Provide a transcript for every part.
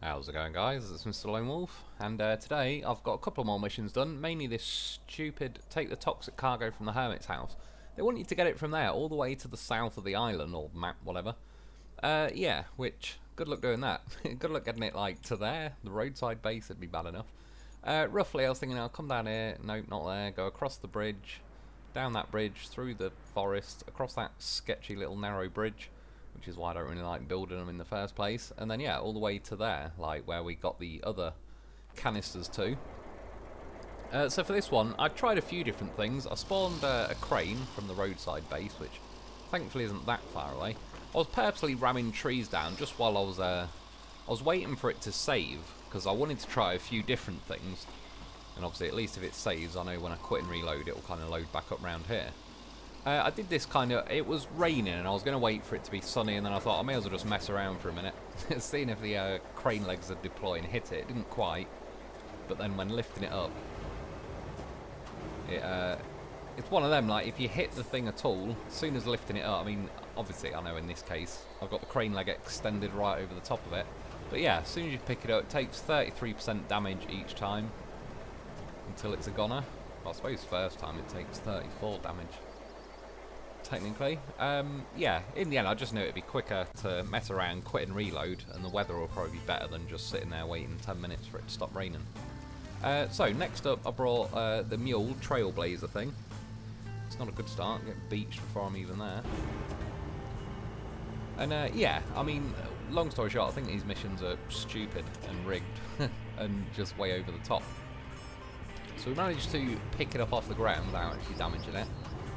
How's it going, guys? It's Mr. Lone Wolf, and today I've got a couple more missions done, mainly this stupid take the toxic cargo from the hermit's house. They want you to get it from there all the way to the south of the island, or map, whatever. Yeah, which, good luck doing that. Good luck getting it, like, to there. The roadside base would be bad enough. Roughly, I was thinking I'll come down here, nope, not there, go across the bridge, down that bridge, through the forest, across that sketchy little narrow bridge, which is why I don't really like building them in the first place, and then yeah, all the way to there, like where we got the other canisters too. So for this one, I tried a few different things. I spawned a crane from the roadside base, which thankfully isn't that far away. I was purposely ramming trees down just while I was waiting for it to save, because I wanted to try a few different things, and obviously at least if it saves, I know when I quit and reload, it will kind of load back up round here. I did this kind of, it was raining and I was going to wait for it to be sunny, and then I thought I may as well just mess around for a minute, seeing if the crane legs would deploy and hit it. It didn't quite, but then when lifting it up, it's one of them, like, if you hit the thing at all, as soon as lifting it up, I mean, obviously I know in this case, I've got the crane leg extended right over the top of it, but yeah, as soon as you pick it up, it takes 33% damage each time, until it's a goner. Well, I suppose first time it takes 34 damage. Technically, yeah, in the end I just knew it'd be quicker to mess around, quit and reload, and the weather will probably be better than just sitting there waiting 10 minutes for it to stop raining. So next up I brought the mule trailblazer thing. It's not a good start, get beached before I'm even there. And yeah, I mean, long story short, I think these missions are stupid and rigged and just way over the top. So we managed to pick it up off the ground without actually damaging it.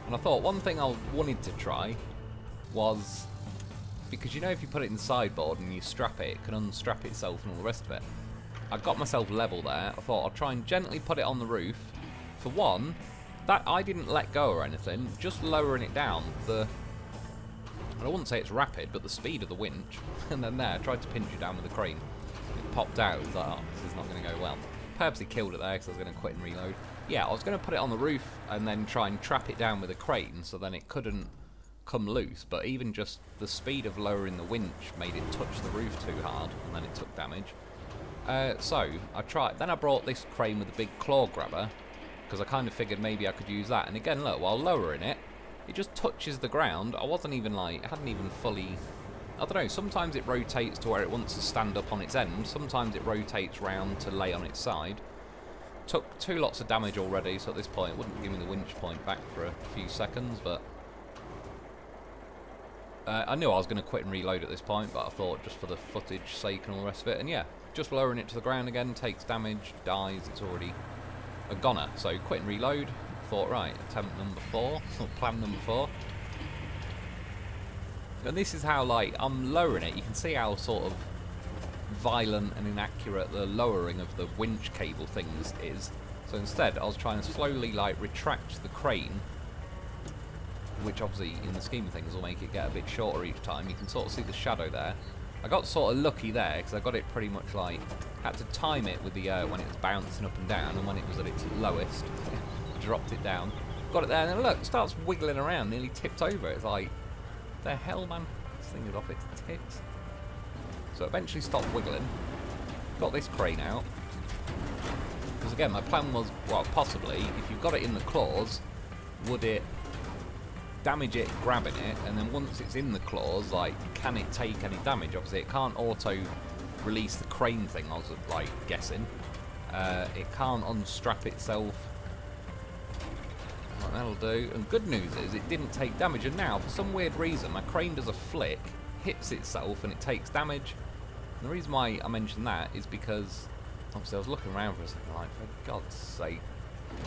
And I thought one thing I wanted to try was, because you know if you put it in the sideboard and you strap it, it can unstrap itself and all the rest of it. I got myself level there. I thought I'll try and gently put it on the roof. For one, that I didn't let go or anything, just lowering it down. I wouldn't say it's rapid, but the speed of the winch. And then there, I tried to pinch it down with the crane. It popped out. I was like, oh, this is not going to go well. Purposely killed it there because I was going to quit and reload. Yeah, I was going to put it on the roof and then try and trap it down with a crane so then it couldn't come loose, but even just the speed of lowering the winch made it touch the roof too hard, and then it took damage. So I tried. Then I brought this crane with a big claw grabber, because I kind of figured maybe I could use that. And again, look, while lowering it, it just touches the ground. I wasn't even like, it hadn't even fully, I don't know, sometimes it rotates to where it wants to stand up on its end, sometimes it rotates round to lay on its side. Took 2 lots of damage already, so at this point it wouldn't give me the winch point back for a few seconds, but I knew I was going to quit and reload at this point, but I thought just for the footage sake and all the rest of it, and yeah, just lowering it to the ground again, takes damage, dies, it's already a goner. So quit and reload, thought right, attempt number 4, or plan number 4. And this is how, like, I'm lowering it, you can see how sort of violent and inaccurate the lowering of the winch cable things is. So instead I was trying to slowly like retract the crane, which obviously in the scheme of things will make it get a bit shorter each time. You can sort of see the shadow there. I got sort of lucky there because I got it pretty much like, had to time it with the when it was bouncing up and down, and when it was at its lowest dropped it down, got it there, and then look, it starts wiggling around, nearly tipped over. It's like, the hell, man, this thing is off its tits. So eventually stopped wiggling, got this crane out, because again my plan was, well, possibly, if you've got it in the claws, would it damage it grabbing it, and then once it's in the claws, like, can it take any damage? Obviously it can't auto release the crane thing, I was like guessing. It can't unstrap itself. Well, that'll do. And good news is it didn't take damage, and now for some weird reason my crane does a flick, hits itself, and it takes damage. And the reason why I mentioned that is because obviously I was looking around for a second like, for God's sake,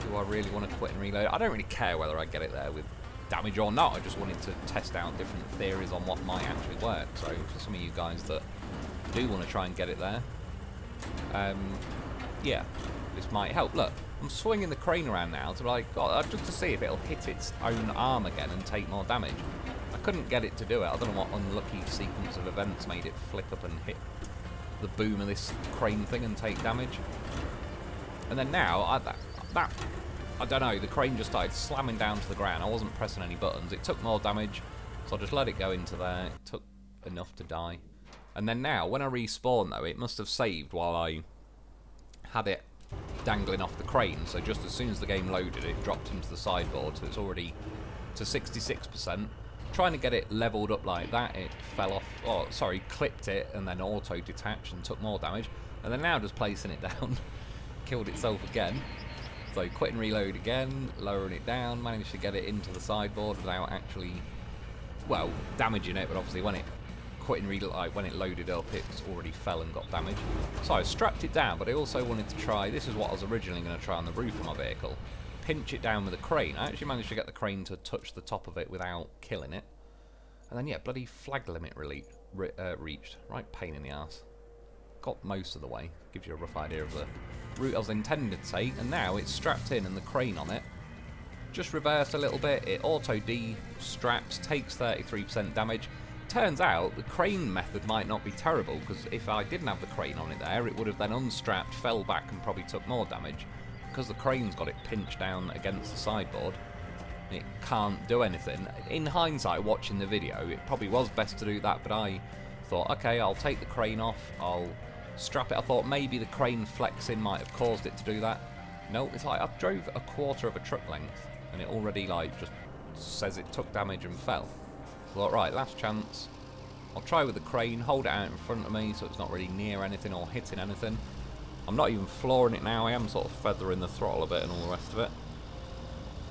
do I really want to quit and reload? I don't really care whether I get it there with damage or not. I just wanted to test out different theories on what might actually work. So for some of you guys that do want to try and get it there, yeah, this might help. Look, I'm swinging the crane around now to like, God, just to see if it'll hit its own arm again and take more damage. I couldn't get it to do it. I don't know what unlucky sequence of events made it flick up and hit the boom of this crane thing and take damage. And then now, I don't know, the crane just started slamming down to the ground. I wasn't pressing any buttons. It took more damage, so I just let it go into there. It took enough to die. And then now, when I respawn though, it must have saved while I had it dangling off the crane. So just as soon as the game loaded, it dropped into the sideboard, so it's already to 66%. Trying to get it leveled up like that, it fell off, oh sorry, clipped it and then auto-detached and took more damage. And then now just placing it down, killed itself again. So quit and reload again, lowering it down, managed to get it into the sideboard without actually, well, damaging it, but obviously when it quit and reload, like when it loaded up, it's already fell and got damaged. So I strapped it down, but I also wanted to try, this is what I was originally going to try on the roof of my vehicle, pinch it down with a crane. I actually managed to get the crane to touch the top of it without killing it. And then yeah, bloody flag limit reached. Right pain in the arse. Got most of the way, gives you a rough idea of the route I was intended to take, and now it's strapped in and the crane on it. Just reversed a little bit, it auto de-straps, takes 33% damage. Turns out the crane method might not be terrible, because if I didn't have the crane on it there, it would have then unstrapped, fell back and probably took more damage. Because the crane's got it pinched down against the sideboard, it can't do anything. In hindsight, watching the video, it probably was best to do that, but I thought, okay, I'll take the crane off, I'll strap it. I thought maybe the crane flexing might have caused it to do that. No, it's like I drove a quarter of a truck length, and it already like just says it took damage and fell. I thought, right, last chance. I'll try with the crane, hold it out in front of me so it's not really near anything or hitting anything. I'm not even flooring it now, I am sort of feathering the throttle a bit and all the rest of it.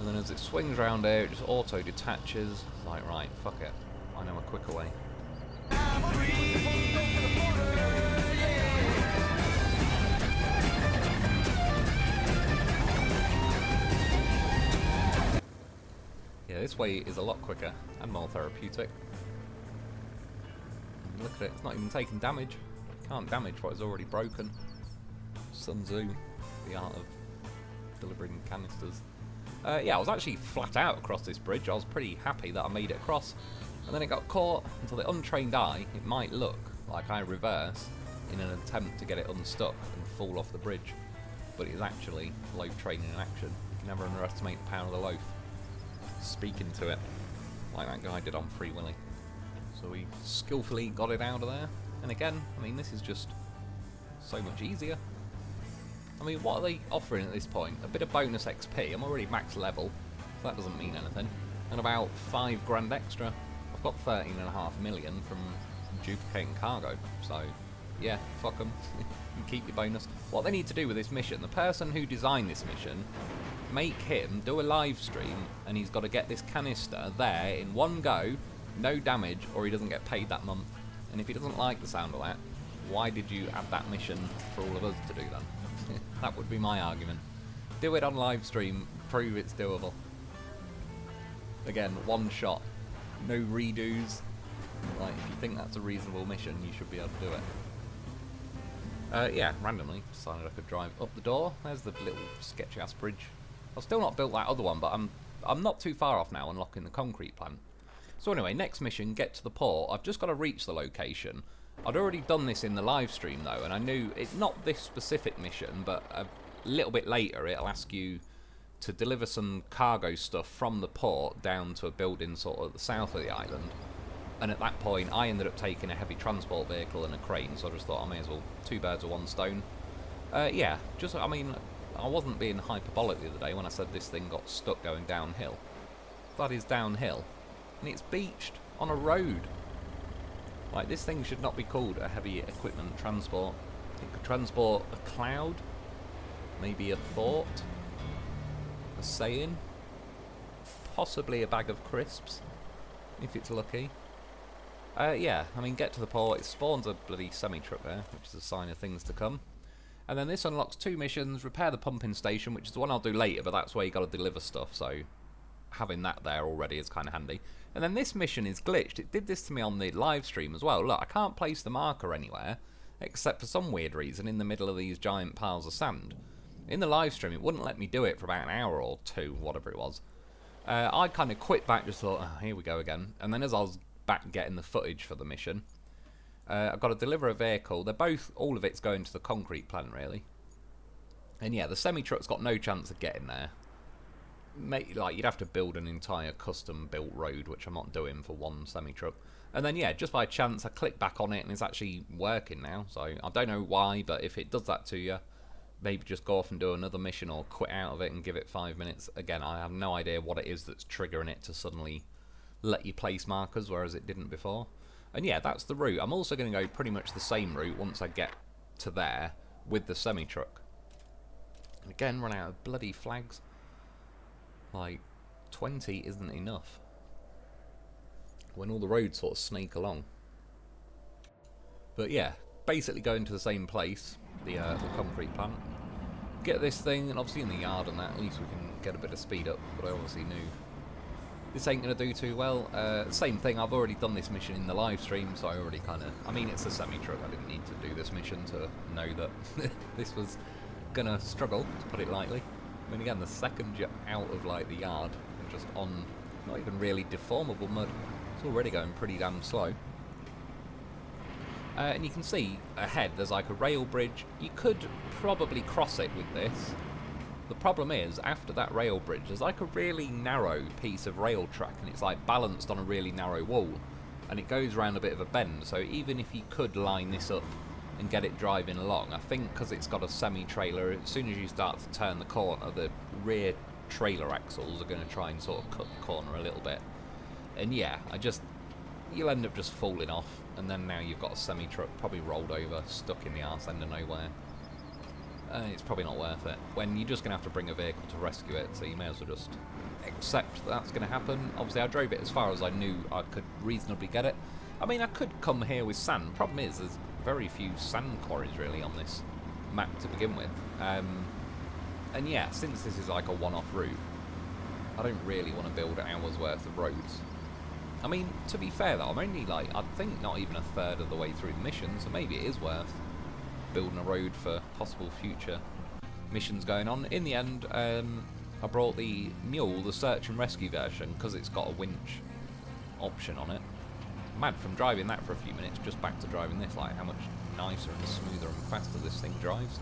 And then as it swings around here, it just auto-detaches. It's like, right, fuck it. I know a quicker way. Yeah, this way is a lot quicker and more therapeutic. And look at it, it's not even taking damage. You can't damage what is already broken. Sun Tzu, the art of delivering canisters. Yeah, I was actually flat out across this bridge. I was pretty happy that I made it across. And then it got caught. And to the untrained eye, it might look like I reverse in an attempt to get it unstuck and fall off the bridge. But it is actually loaf training in action. You can never underestimate the power of the loaf. Speaking to it, like that guy did on Free Willy. So we skillfully got it out of there. And again, I mean, this is just so much easier. I mean, what are they offering at this point? A bit of bonus XP. I'm already max level, so that doesn't mean anything. And about 5 grand extra. I've got 13.5 million from duplicating cargo. So, yeah, fuck them. Keep your bonus. What they need to do with this mission, the person who designed this mission, make him do a live stream, and he's got to get this canister there in one go, no damage, or he doesn't get paid that month. And if he doesn't like the sound of that, why did you add that mission for all of us to do then? That would be my argument. Do it on live stream, prove it's doable. Again, one shot, no redos. Like, if you think that's a reasonable mission, you should be able to do it. Yeah, randomly decided I could drive up the door. There's the little sketchy ass bridge. I've still not built that other one, but I'm not too far off now unlocking the concrete plant. So anyway, next mission, get to the port. I've just got to reach the location. I'd already done this in the live stream though, and I knew it's not this specific mission, but a little bit later it'll ask you to deliver some cargo stuff from the port down to a building sort of at the south of the island. And at that point I ended up taking a heavy transport vehicle and a crane, so I just thought I may as well 2 birds with 1 stone. Yeah, just, I mean, I wasn't being hyperbolic the other day when I said this thing got stuck going downhill. That is downhill, and it's beached on a road. Like, this thing should not be called a heavy equipment transport. It could transport a cloud, maybe a thought, a saying, possibly a bag of crisps, if it's lucky. Yeah, I mean, get to the port, it spawns a bloody semi-truck there, which is a sign of things to come. And then this unlocks 2 missions, repair the pumping station, which is the one I'll do later, but that's where you got to deliver stuff, so having that there already is kind of handy. And then this mission is glitched. It did this to me on the live stream as well. Look, I can't place the marker anywhere, except for some weird reason in the middle of these giant piles of sand. In the live stream, it wouldn't let me do it for about an hour or 2, whatever it was. I kind of quit back, just thought, oh, here we go again. And then as I was back getting the footage for the mission, I've got to deliver a vehicle. They're both, all of it's going to the concrete plant, really. And yeah, the semi-truck's got no chance of getting there. Like, you'd have to build an entire custom-built road, which I'm not doing for one semi-truck. And then, yeah, just by chance, I click back on it and it's actually working now. So I don't know why, but if it does that to you, maybe just go off and do another mission or quit out of it and give it 5 minutes. Again, I have no idea what it is that's triggering it to suddenly let you place markers, whereas it didn't before. And yeah, that's the route. I'm also going to go pretty much the same route once I get to there with the semi-truck. And again, run out of bloody flags. Like, 20 isn't enough when all the roads sort of snake along. But yeah, basically going to the same place, the concrete plant. Get this thing, and obviously in the yard and that, at least we can get a bit of speed up, but I obviously knew this ain't going to do too well. Same thing, I've already done this mission in the live stream, so I already kind of... I mean, it's a semi-truck, I didn't need to do this mission to know that this was going to struggle, to put it lightly. I mean, again, the second you're out of, like, the yard, and just on not even really deformable mud, it's already going pretty damn slow. And you can see ahead there's like a rail bridge. You could probably cross it with this. The problem is, after that rail bridge, there's like a really narrow piece of rail track, and it's like balanced on a really narrow wall, and it goes around a bit of a bend. So even if you could line this up and get it driving along, I think because it's got a semi-trailer, as soon as you start to turn the corner, the rear trailer axles are going to try and sort of cut the corner a little bit. And yeah, you'll end up just falling off, and then now you've got a semi-truck probably rolled over, stuck in the arse end of nowhere. It's probably not worth it, when you're just going to have to bring a vehicle to rescue it, so you may as well just accept that's going to happen. Obviously I drove it as far as I knew I could reasonably get it. I mean, I could come here with sand. Problem is, there's very few sand quarries really on this map to begin with. And yeah, since this is like a one-off route, I don't really want to build hours worth of roads. I mean, to be fair though, I'm only like, I think not even a third of the way through the mission, so maybe it is worth building a road for possible future missions going on. In the end, I brought the mule, the search and rescue version, because it's got a winch option on it. Mad from driving that for a few minutes, just back to driving this, like how much nicer and smoother and faster this thing drives.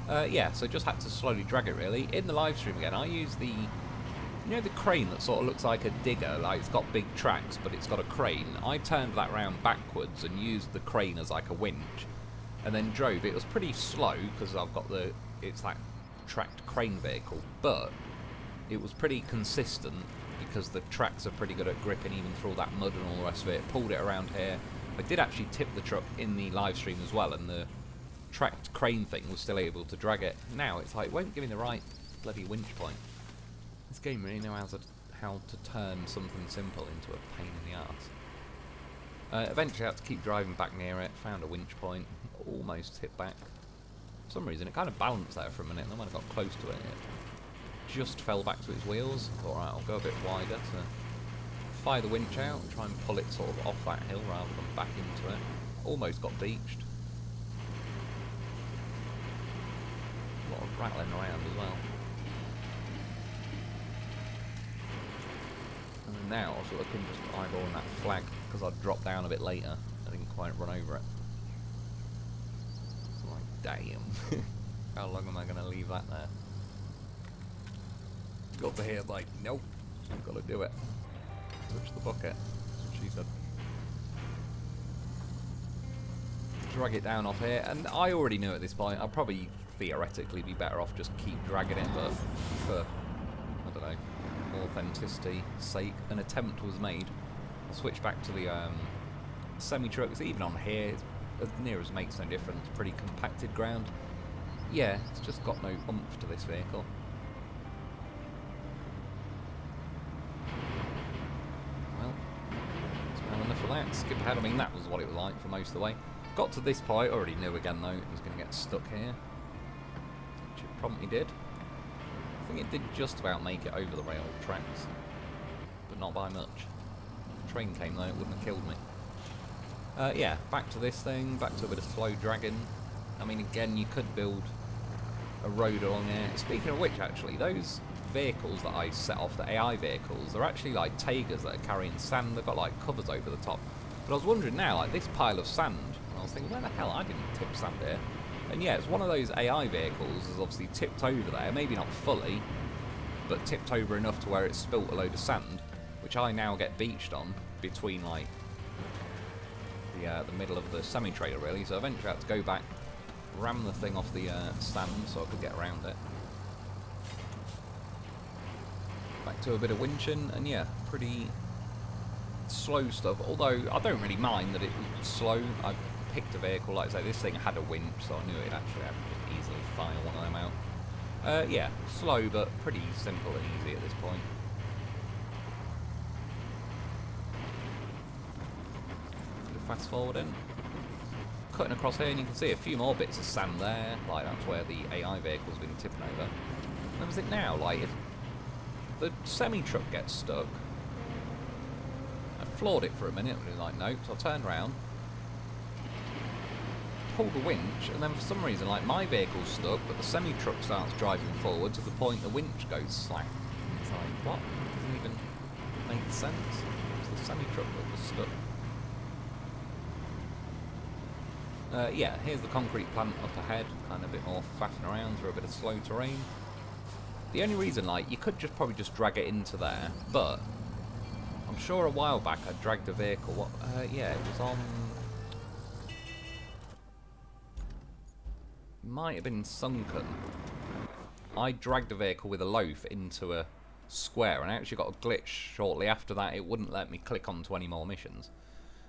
Yeah, so just had to slowly drag it really. In the live stream again, I used the, you know, the crane that sort of looks like a digger, like it's got big tracks but it's got a crane. I turned that round backwards and used the crane as like a winch and then drove. It was pretty slow because I've got it's that tracked crane vehicle, but it was pretty consistent because the tracks are pretty good at gripping even through all that mud and all the rest of it. Pulled it around here. I did actually tip the truck in the live stream as well, and the tracked crane thing was still able to drag it. Now it's like, it won't give me the right bloody winch point. This game really knows how to turn something simple into a pain in the arse. Eventually I had to keep driving back near it, found a winch point, almost hit back. For some reason it kind of balanced there for a minute, and then when I got close to it, it just fell back to its wheels. I thought, alright, I'll go a bit wider to fire the winch out and try and pull it sort of off that hill rather than back into it. Almost got beached. A lot of rattling around as well. And now I was looking just eyeballing that flag because I'd dropped down a bit later. I didn't quite run over it. So like, damn. How long am I going to leave that there? Got to here like, nope, I've got to do it. Touch the bucket. That's what she said. Drag it down off here, and I already knew at this point I'd probably theoretically be better off just keep dragging it, but for, I don't know, authenticity sake, an attempt was made. I'll switch back to the semi-trucks. Even on here, it's as near as makes no difference. Pretty compacted ground. Yeah, it's just got no oomph to this vehicle. Well, that's well enough for that. Skip ahead. I mean, that was what it was like for most of the way. Got to this point, already knew again though it was going to get stuck here, which it promptly did. I think it did just about make it over the rail tracks, but not by much. If the train came though, it wouldn't have killed me. Yeah, back to this thing, back to a bit of slow dragging. I mean, again, you could build a road along here. Speaking of which, actually, those vehicles that I set off, the AI vehicles, they're actually like Tigers that are carrying sand. They've got like covers over the top. But I was wondering now, like this pile of sand, and I was thinking, where the hell, I didn't tip sand here. And yeah, it's one of those AI vehicles is obviously tipped over there, maybe not fully, but tipped over enough to where it's spilt a load of sand, which I now get beached on. between like the middle of the semi-trailer really, so eventually I had to go back, ram the thing off the sand so I could get around it. Back to a bit of winching, and yeah, pretty slow stuff, although I don't really mind that it was slow. I picked a vehicle, like I say, this thing had a winch, so I knew it'd actually have to just easily fire one of them out. Yeah, slow but pretty simple and easy at this point. Fast forwarding, cutting across here, and you can see a few more bits of sand there. Like that's where the AI vehicle's been tipping over. Where was it now? Like if the semi truck gets stuck, I floored it for a minute, and it was like nope. So I turned around, pulled the winch, and then for some reason, like my vehicle's stuck, but the semi truck starts driving forward to the point the winch goes slack. It's like what? It doesn't even make sense. It's the semi truck that was stuck. Yeah, here's the concrete plant up ahead, kind of a bit more faffing around through a bit of slow terrain. The only reason, like, you could probably just drag it into there, but I'm sure a while back I dragged a vehicle. Yeah, it was on. Might have been sunken. I dragged a vehicle with a loaf into a square, and I actually got a glitch shortly after that. It wouldn't let me click onto any more missions.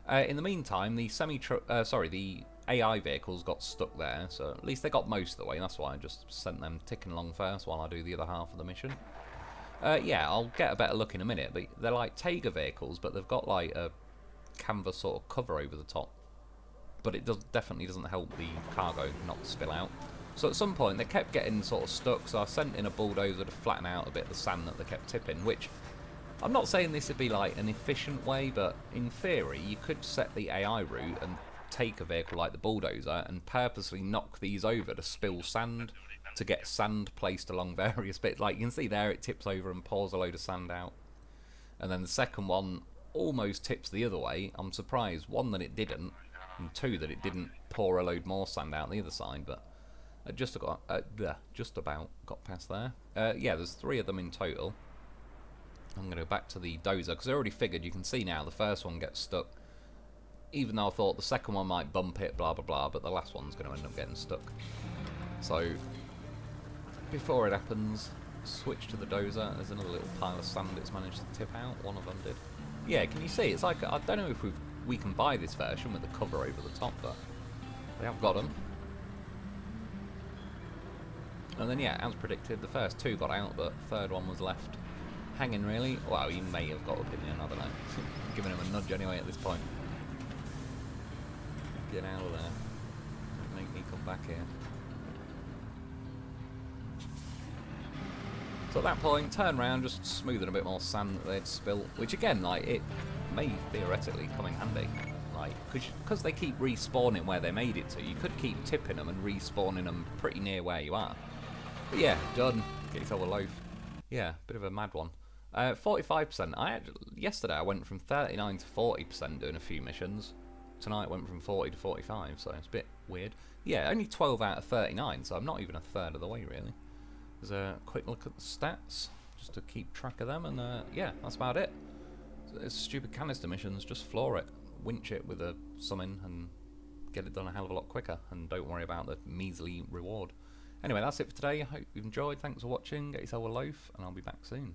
In the meantime, the the AI vehicles got stuck there, so at least they got most of the way. That's why I just sent them ticking along first while I do the other half of the mission. Yeah, I'll get a better look in a minute, but they're like Tiger vehicles, but they've got like a canvas sort of cover over the top. But it definitely doesn't help the cargo not spill out. So at some point they kept getting sort of stuck, so I sent in a bulldozer to flatten out a bit of the sand that they kept tipping, which I'm not saying this would be like an efficient way, but in theory you could set the AI route and take a vehicle like the bulldozer and purposely knock these over to spill sand, to get sand placed along various bits. Like you can see there, it tips over and pours a load of sand out. And then the second one almost tips the other way. I'm surprised, one, that it didn't, and two, that it didn't pour a load more sand out the other side, but I just about got past there. Yeah, there's 3 of them in total. I'm going to go back to the dozer, because I already figured, you can see now, the first one gets stuck. Even though I thought the second one might bump it, blah blah blah, but the last one's going to end up getting stuck. So, before it happens, switch to the dozer. There's another little pile of sand it's managed to tip out. One of them did. Yeah, can you see? It's like, I don't know if we can buy this version with the cover over the top, but we have got them. And then yeah, as predicted, the first 2 got out, but the third one was left hanging really. Well, he may have got opinion, I don't know. Giving him a nudge anyway at this point. Get out of there. Don't make me come back here. So at that point, turn around, just smoothing a bit more sand that they'd spilt, which again, like, it may theoretically come in handy. Like, because they keep respawning where they made it to, you could keep tipping them and respawning them pretty near where you are. But yeah, done. Get yourself a loaf. Yeah, bit of a mad one. 45%. Yesterday I went from 39 to 40% doing a few missions. Tonight I went from 40 to 45, so it's a bit weird. Yeah, only 12 out of 39, so I'm not even a third of the way really. There's a quick look at the stats, just to keep track of them, and yeah, that's about it. So it's stupid canister missions, just floor it, winch it with a summon, and get it done a hell of a lot quicker, and don't worry about the measly reward. Anyway, that's it for today. I hope you've enjoyed. Thanks for watching. Get yourself a loaf, and I'll be back soon.